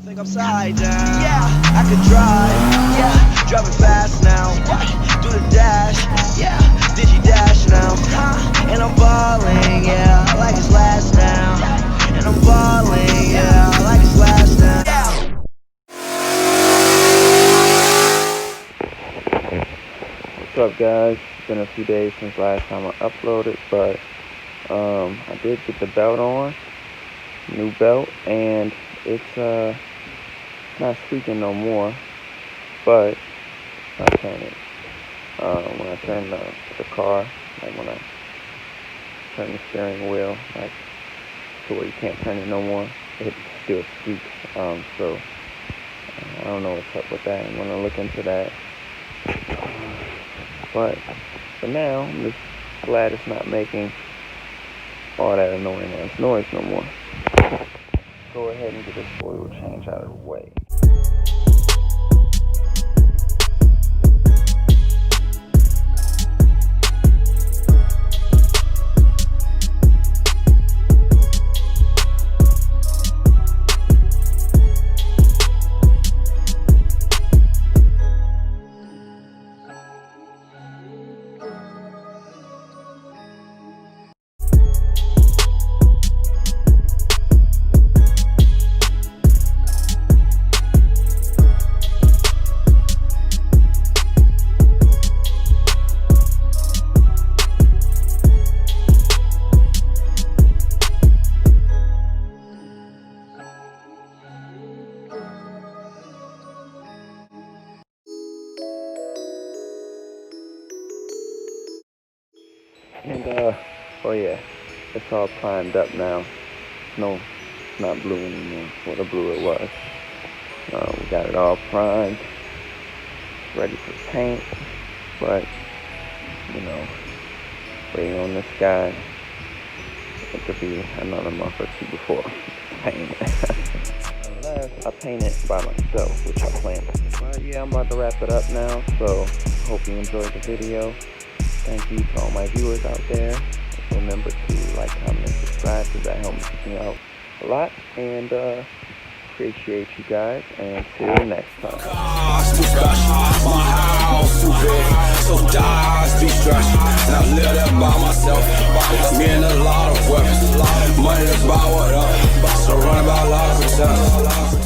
Think upside down. Yeah, I could drive. Yeah, driving fast now. Do the dash. Yeah, digi dash now. And I'm balling. Yeah, like it's last now. And I'm balling. Yeah, like it's last now. What's up, guys? It's been a few days since last time I uploaded, but I did get the belt on, new belt, and it's not squeaking no more. But I turn it when I turn the car, like when I turn the steering wheel, like to where you can't turn it no more, it still squeaks. So I don't know what's up with that. I'm gonna look into that. But for now, I'm just glad it's not making all that annoying ass noise no more. Go ahead and get this oil change out of the way. And oh yeah, it's all primed up now. No, it's not blue anymore. What a blue it was. We got it all primed, ready for paint. But you know, waiting on this guy. It could be another month or two before paint. Unless I paint it by myself, which I plan to. But yeah, I'm about to wrap it up now. So hope you enjoyed the video. Thank you to all my viewers out there. Remember to like, comment, and subscribe, because that helps me out a lot. And appreciate you guys. And till next time. My house too big, so dies be stressed. And I live there by myself. Me and a lot of weapons. Money that's about what up. So run about a lot of success.